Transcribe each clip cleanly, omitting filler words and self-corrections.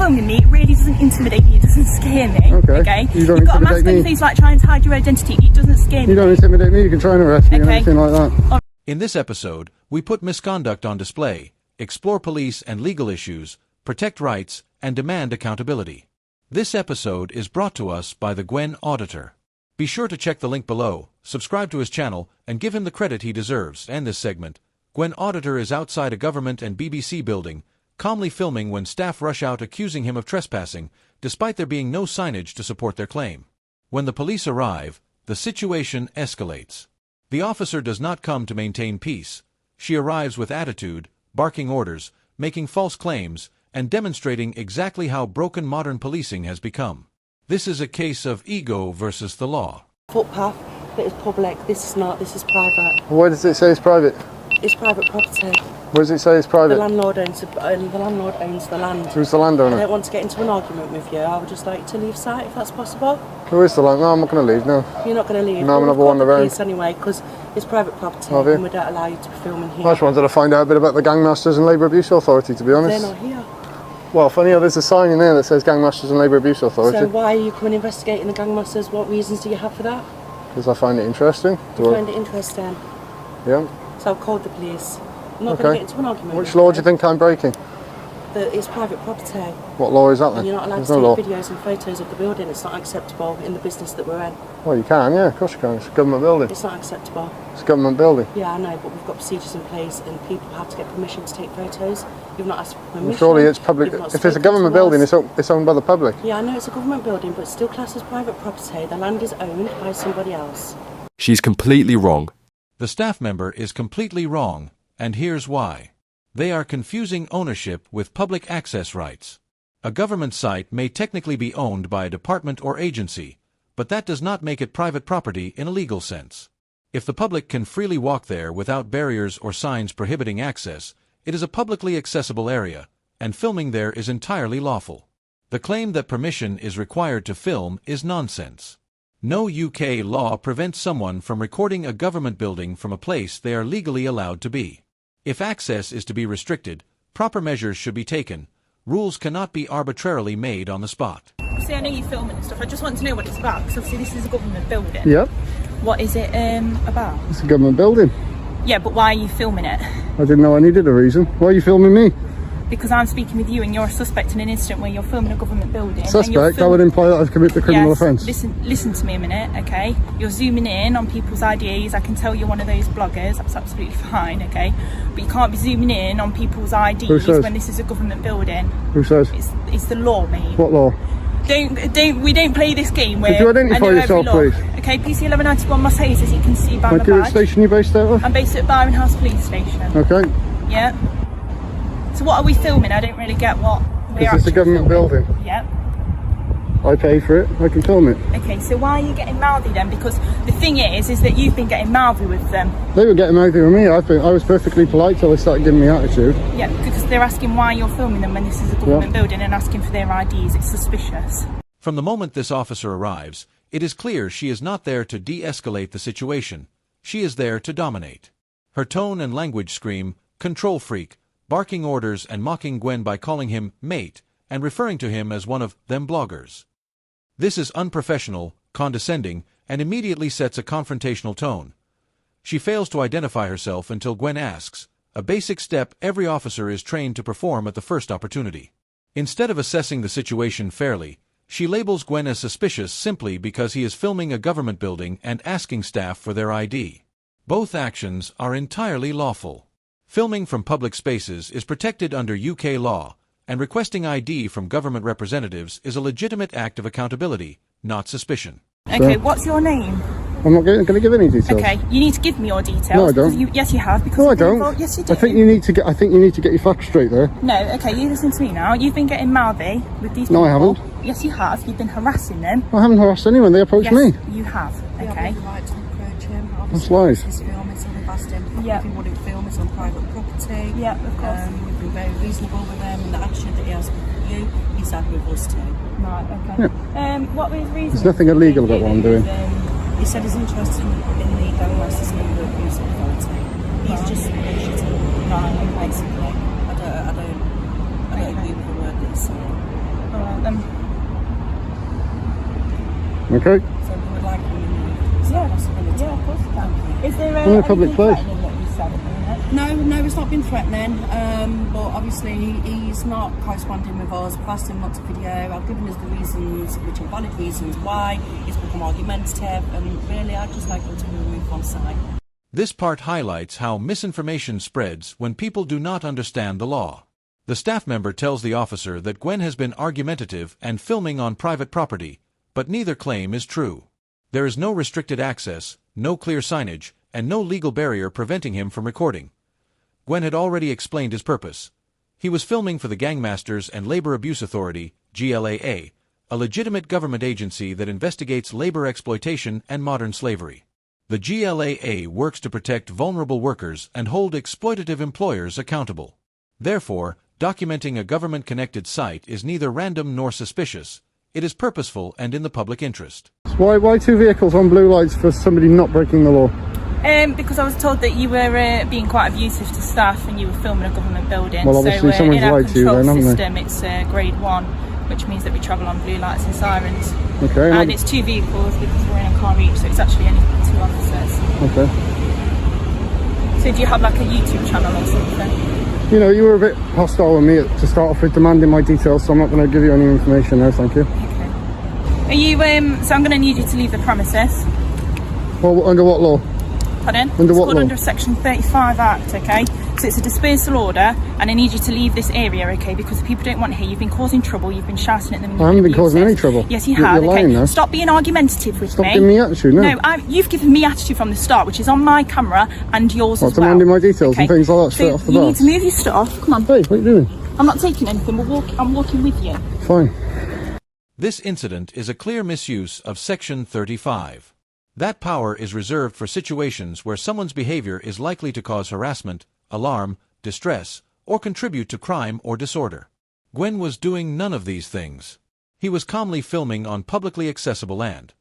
filming me, it really doesn't intimidate me, it doesn't scare me. Okay? You've got a mask on your face like trying to hide your identity, it doesn't scare me. You don't intimidate me, you can try and arrest me and anything like that. In this episode, we put misconduct on display, explore police and legal issues, protect rights, and demand accountability. This episode is brought to us by the Gwen Auditor. Be sure to check the link below, subscribe to his channel, and give him the credit he deserves. And this segment, Gwen Auditor is outside a government and BBC building, calmly filming when staff rush out accusing him of trespassing, despite there being no signage to support their claim. When the police arrive, the situation escalates. The officer does not come to maintain peace. She arrives with attitude, barking orders, making false claims, and demonstrating exactly how broken modern policing has become. This is a case of ego versus the law. Footpath, that is public, this is not, this is private. Why does it say it's private? It's private property. Where does it say it's private? The landlord owns the land. Who's the landowner? I don't want to get into an argument with you. I would just like to leave sight if that's possible. Who is the landlord? No, I'm not going to leave, no. You're not going to leave? No, I'm going to wander around. Anyway, because it's private property and we don't allow you to be filming here. I just wanted to find out a bit about the Gangmasters and Labour Abuse Authority, to be honest. They're not here. Well, funny, there's a sign in there that says Gangmasters and Labour Abuse Authority. So why are you coming investigating the Gangmasters? What reasons do you have for that? Because I find it interesting. You find it interesting? Yeah. So I've called the police. I'm not going to get into an argument. Which law do you think I'm breaking? It's private property. What law is that then? And you're not allowed to take videos and photos of the building. It's not acceptable in the business that we're in. Well, you can, yeah, of course you can. It's a government building. It's not acceptable. It's a government building. Yeah, I know, but we've got procedures in place and people have to get permission to take photos. You've not asked for permission. Well, surely it's public. If it's a government building, it's owned by the public. Yeah, I know it's a government building, but it's still classed as private property. The land is owned by somebody else. She's completely wrong. The staff member is completely wrong, and here's why. They are confusing ownership with public access rights. A government site may technically be owned by a department or agency, but that does not make it private property in a legal sense. If the public can freely walk there without barriers or signs prohibiting access, it is a publicly accessible area, and filming there is entirely lawful. The claim that permission is required to film is nonsense. No UK law prevents someone from recording a government building from a place they are legally allowed to be. If access is to be restricted, proper measures should be taken. Rules cannot be arbitrarily made on the spot. See, I know you're filming and stuff. I just want to know what it's about, because obviously this is a government building. Yep. What is it about? It's a government building. Yeah, but why are you filming it? I didn't know I needed a reason. Why are you filming me? Because I'm speaking with you and you're a suspect in an incident where you're filming a government building. Suspect? That would imply that I've committed a criminal offence. Listen to me a minute, okay? You're zooming in on people's IDs. I can tell you're one of those bloggers. That's absolutely fine, okay? But you can't be zooming in on people's IDs when this is a government building. Who says? It's the law, mate. What law? We don't play this game where... Could you identify yourself, please? Okay, PC 1191 Mercedes, as you can see by my badge. What station are you based out of? I'm based at Byron House Police Station. Okay. Yeah. So what are we filming? I don't really get what we're actually. It's a government building. Yep. I pay for it. I can film it. Okay, so why are you getting mouthy then? Because the thing is that you've been getting mouthy with them. They were getting mouthy with me. I was perfectly polite till they started giving me attitude. Yeah, because they're asking why you're filming them when this is a government building and asking for their IDs. It's suspicious. From the moment this officer arrives, it is clear she is not there to de-escalate the situation. She is there to dominate. Her tone and language scream, "Control freak," barking orders and mocking Gwen by calling him mate and referring to him as one of them bloggers. This is unprofessional, condescending, and immediately sets a confrontational tone. She fails to identify herself until Gwen asks, a basic step every officer is trained to perform at the first opportunity. Instead of assessing the situation fairly, she labels Gwen as suspicious simply because he is filming a government building and asking staff for their ID. Both actions are entirely lawful. Filming from public spaces is protected under UK law, and requesting ID from government representatives is a legitimate act of accountability, not suspicion. Okay, what's your name? I'm not going to give any details. Okay, you need to give me your details. No, I don't. Yes, you have. Because no, I don't. Yes, you do. I think you need to get your facts straight there. No, okay, you listen to me now. You've been getting mouthy with these people. No, I haven't. Yes, you have. You've been harassing them. I haven't harassed anyone. They approached me. You have. Okay. That's lies. Yeah. If he wouldn't film, it's on private property. Yeah, of course. You've been very reasonable with them, and the attitude that he has with you, he's had with us too. Right, okay. Yeah. What was his reason? There's nothing illegal about what I'm doing. He said he's interested in the Gangmasters Labour Abuse Authority. He's just bullshitting. Right, okay. Basically. I don't agree with the word that he's saying. Okay? So we would like you removed. Is that a possibility? Yeah, of course you can. Is there In a public place. What you said at the minute? No, it's not been threatening. But obviously he's not corresponding with us. I've asked him not to video. I've given us the reasons, which are valid reasons why he's become argumentative. And really, I'd just like him to be removed from site. This part highlights how misinformation spreads when people do not understand the law. The staff member tells the officer that Gwen has been argumentative and filming on private property, but neither claim is true. There is no restricted access, no clear signage, and no legal barrier preventing him from recording. Gwen had already explained his purpose. He was filming for the Gangmasters and Labor Abuse Authority, GLAA, a legitimate government agency that investigates labor exploitation and modern slavery. The GLAA works to protect vulnerable workers and hold exploitative employers accountable. Therefore, documenting a government-connected site is neither random nor suspicious. It is purposeful and in the public interest. Why 2 vehicles on blue lights for somebody not breaking the law? Because I was told that you were being quite abusive to staff and you were filming a government building. Well, obviously someone's in our lied to you control then, haven't they? system, it's grade 1, which means that we travel on blue lights and sirens. Okay. And it's 2 vehicles because we're in a car each, so it's actually only 2 officers. Okay. So do you have like a YouTube channel or something? You know, you were a bit hostile with me to start off with, demanding my details, so I'm not going to give you any information now, thank you. Okay. Are you, so I'm going to need you to leave the premises. Well, under what law? Pardon? Under it's what called law? under Section 35 Act, okay? So it's a dispersal order, and I need you to leave this area, okay? Because people don't want to hear. You've been causing trouble, you've been shouting at them. I haven't been causing any trouble. Yes, you You're have, lying okay? now. Stop being argumentative with Stop me. giving me attitude, no. No, you've given me attitude from the start, which is on my camera and yours as well. Demanding my details and things like that straight off the You bat. need to move your stuff. Come on. Hey, what are you doing? I'm not taking anything, I'm walking with you. Fine. This incident is a clear misuse of Section 35. That power is reserved for situations where someone's behavior is likely to cause harassment, alarm, distress, or contribute to crime or disorder. Gwen was doing none of these things. He was calmly filming on publicly accessible land.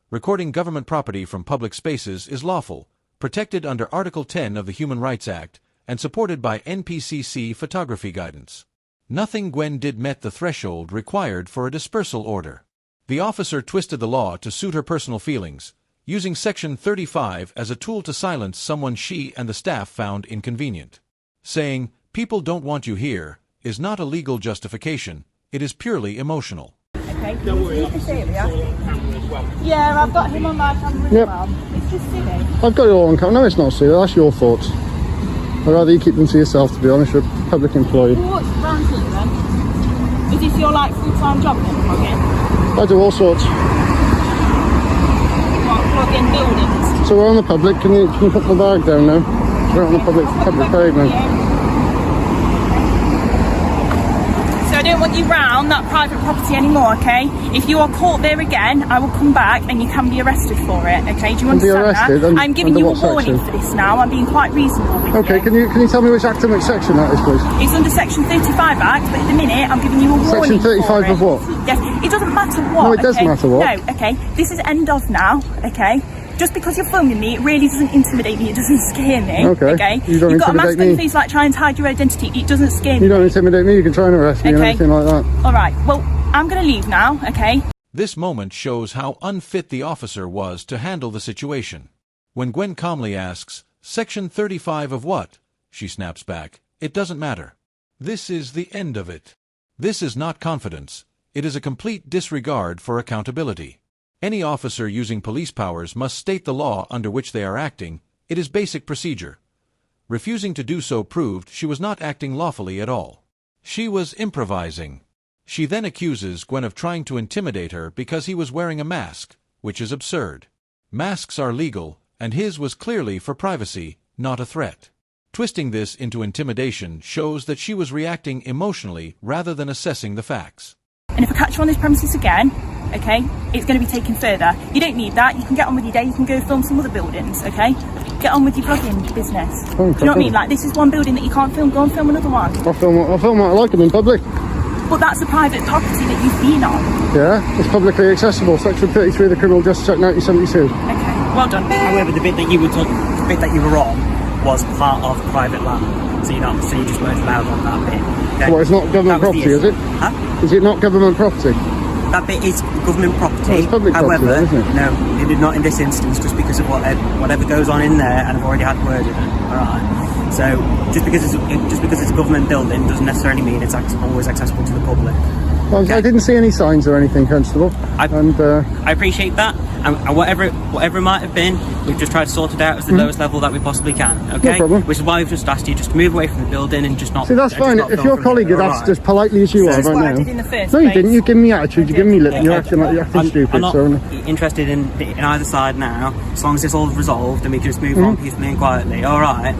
Recording government property from public spaces is lawful, protected under Article 10 of the Human Rights Act, and supported by NPCC photography guidance. Nothing Gwen did met the threshold required for a dispersal order. The officer twisted the law to suit her personal feelings, using Section 35 as a tool to silence someone she and the staff found inconvenient. Saying, "People don't want you here," is not a legal justification, it is purely emotional. Okay, don't worry, this area. Yeah, I've got him on my camera as well. It's just silly. I've got it all on camera. No, it's not silly. That's your thoughts. I'd rather you keep them to yourself, to be honest. You're a public employee. What's around here then? Is this your like full-time job then, plug-in? I do all sorts. What, plug-in buildings? So we're on the public. Can you put the bag down now? We're on the public pavement. So I don't want you round that private property anymore, okay? If you are caught there again, I will come back and you can be arrested for it, okay? Do you understand that? I'm giving you a warning for this now. I'm being quite reasonable with you. Okay, can you tell me which academic section that is, please? It's under Section 35 Act, but at the minute I'm giving you a warning. Section 35 for of what? Yes, it doesn't matter what. No, it does matter what. No, okay. This is end of now, okay? Just because you're filming me, it really doesn't intimidate me. It doesn't scare me. Okay. You don't You've got a mask intimidate on your me. face like trying to hide your identity. It doesn't scare me. You don't intimidate me. You can try and arrest me or anything like that. All right. Well, I'm going to leave now, okay? This moment shows how unfit the officer was to handle the situation. When Gwen calmly asks, "Section 35 of what?" she snaps back, "It doesn't matter." This is the end of it. This is not confidence. It is a complete disregard for accountability. Any officer using police powers must state the law under which they are acting. It is basic procedure. Refusing to do so proved she was not acting lawfully at all. She was improvising. She then accuses Gwen of trying to intimidate her because he was wearing a mask, which is absurd. Masks are legal, and his was clearly for privacy, not a threat. Twisting this into intimidation shows that she was reacting emotionally rather than assessing the facts. And if I catch you on this premises again, okay, it's going to be taken further. You don't need that. You can get on with your day. You can go film some other buildings, okay? Get on with your vlogging business. Do you know what I mean? Like, this is one building that you can't film. Go and film another one. I'll film what I like them in public. But that's a private property that you've been on. Yeah, it's publicly accessible. Section 33 of the Criminal Justice Act 1972. Okay, well done. However, the bit that you were on was part of private land, so you just weren't allowed on that bit. Okay? So what, it's not government property, is it? Huh? Is it not government property? that bit is government property. Well, it's public property, However, isn't it? no, it did not in this instance, just because of whatever goes on in there, and I've already had word with it. All right. So just because it's a government building doesn't necessarily mean it's always accessible to the public. Well, I didn't see any signs or anything, Constable. I appreciate that, and whatever it might have been, we've just tried to sort it out as the lowest level that we possibly can. Okay, No problem. Which is why we've just asked you just to move away from the building and just not. See, that's fine. If your colleague had asked as politely as you are That's what I right did in now. the first No, you place. didn't. You give me attitude. You give me lip. You're acting like you're acting I'm stupid. not So. interested in either side now. As long as it's all resolved and we can just move on peacefully and quietly. All right.